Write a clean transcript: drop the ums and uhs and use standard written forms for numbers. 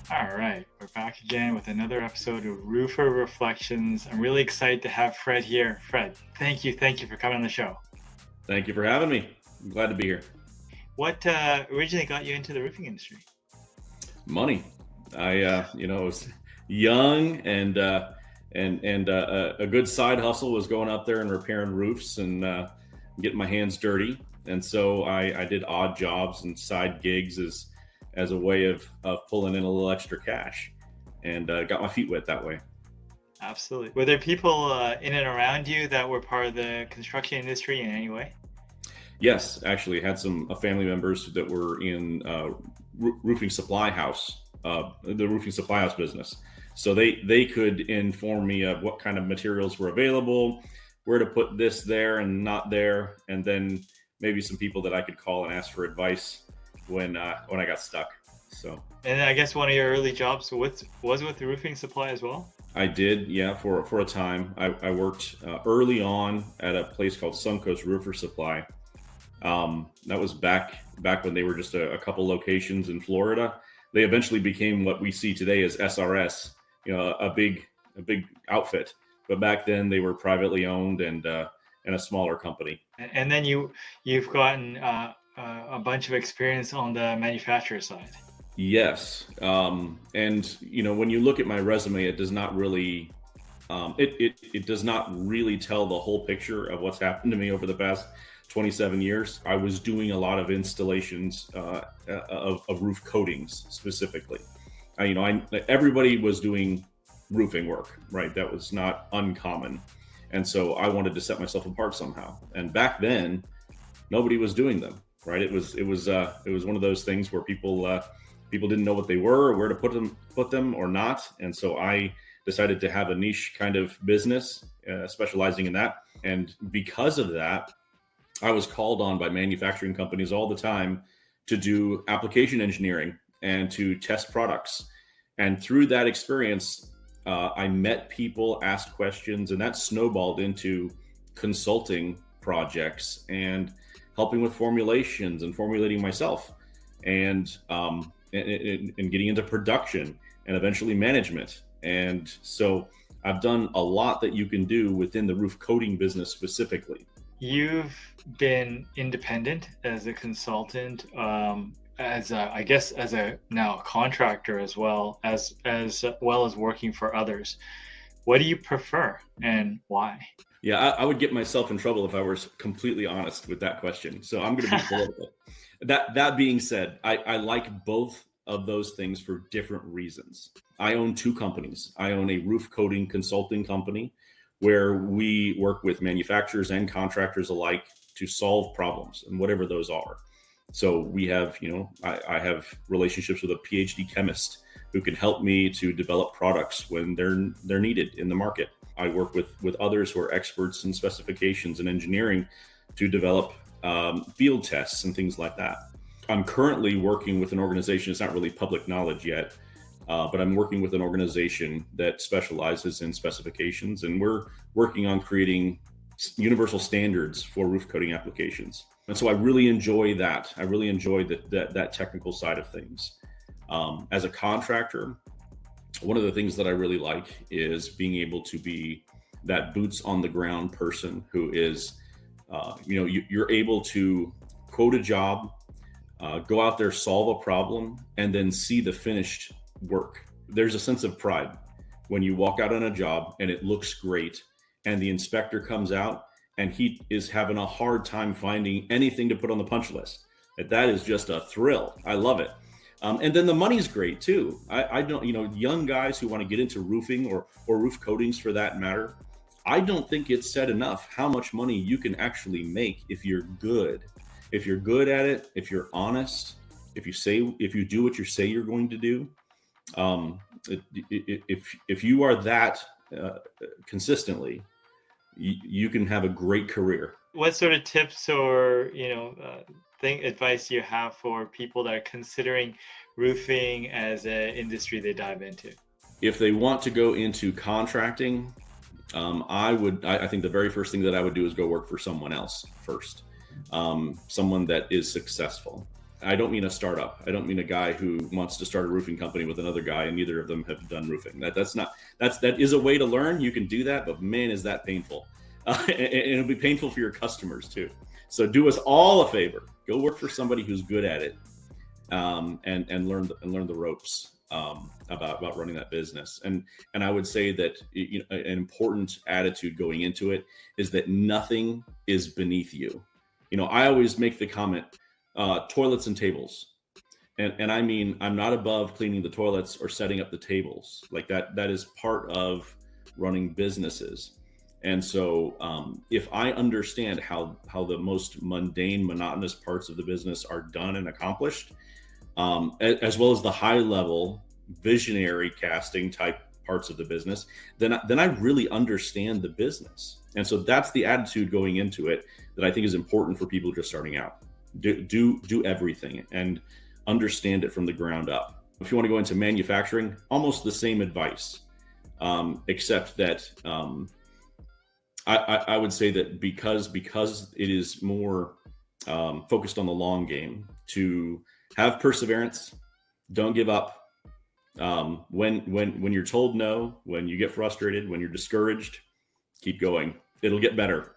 All right, we're back again with another episode of Roofer Reflections. I'm really excited to have Fred here. Fred, thank you for coming on the show. Thank you for having me. I'm glad to be here. What originally got you into the roofing industry? Money. Was young and a good side hustle was going up there and repairing roofs and getting my hands dirty. And so I did odd jobs and side gigs as a way of pulling in a little extra cash, and got my feet wet that way. Absolutely. Were there people in and around you that were part of the construction industry in any way? Yes, actually had some family members that were in roofing supply house, the roofing supply house business. So they could inform me of what kind of materials were available, where to put this there and not there, and then maybe some people that I could call and ask for advice when I got stuck. So, And I guess one of your early jobs was with the roofing supply as well? I did, yeah, for a time. I worked early on at a place called Suncoast Roofer Supply. That was back when they were just a couple locations in Florida. They eventually became what we see today as SRS, a big outfit. But back then they were privately owned and a smaller company. And then you've gotten a bunch of experience on the manufacturer side. Yes, and when you look at my resume, it does not really it does not really tell the whole picture of what's happened to me over the past 27 years. I was doing a lot of installations of roof coatings specifically. Everybody was doing roofing work, right? That was not uncommon, and so I wanted to set myself apart somehow. And back then, nobody was doing them, right? It was one of those things where people didn't know what they were or where to put them or not. And so I decided to have a niche kind of business, specializing in that. And because of that, I was called on by manufacturing companies all the time to do application engineering and to test products. And through that experience, I met people, asked questions, and that snowballed into consulting projects and helping with formulations and formulating myself, and getting into production and eventually management. And so I've done a lot that you can do within the roof coating business specifically. You've been independent as a consultant, as a now a contractor as well as working for others. What do you prefer and why? Yeah, I would get myself in trouble if I was completely honest with that question. So I'm going to be political. That being said, I like both of those things for different reasons. I own two companies. I own a roof coating consulting company where we work with manufacturers and contractors alike to solve problems, and whatever those are. So we have, I have relationships with a PhD chemist who can help me to develop products when they're needed in the market. I work with others who are experts in specifications and engineering to develop field tests and things like that. I'm currently working with an organization. It's not really public knowledge yet, but I'm working with an organization that specializes in specifications, and we're working on creating universal standards for roof coating applications. And so I really enjoy that. I really enjoy that technical side of things. As a contractor, one of the things that I really like is being able to be that boots on the ground person who is, you're able to quote a job, go out there, solve a problem, and then see the finished work. There's a sense of pride when you walk out on a job and it looks great, and the inspector comes out and he is having a hard time finding anything to put on the punch list. That is just a thrill. I love it. And then the money's great too. I don't, young guys who want to get into roofing or roof coatings for that matter, I don't think it's said enough how much money you can actually make if you're good. If you're good at it, if you're honest, if you do what you say you're going to do, if you are that consistently, you can have a great career. What sort of tips or advice do you have for people that are considering roofing as an industry they dive into? If they want to go into contracting, I think the very first thing that I would do is go work for someone else first, someone that is successful. I don't mean a startup. I don't mean a guy who wants to start a roofing company with another guy and neither of them have done roofing. That is a way to learn. You can do that, but man, is that painful. And it'll be painful for your customers too. So do us all a favor. Go work for somebody who's good at it, and learn the ropes about running that business. And I would say that an important attitude going into it is that nothing is beneath you. I always make the comment, toilets and tables. And I mean, I'm not above cleaning the toilets or setting up the tables. Like that is part of running businesses. And so if I understand how the most mundane, monotonous parts of the business are done and accomplished, as well as the high level visionary casting type parts of the business, then I really understand the business. And so that's the attitude going into it that I think is important for people just starting out. Do everything and understand it from the ground up. If you want to go into manufacturing, almost the same advice, except that I would say that because it is more focused on the long game, to have perseverance, don't give up. When you're told no, when you get frustrated, when you're discouraged, keep going. It'll get better.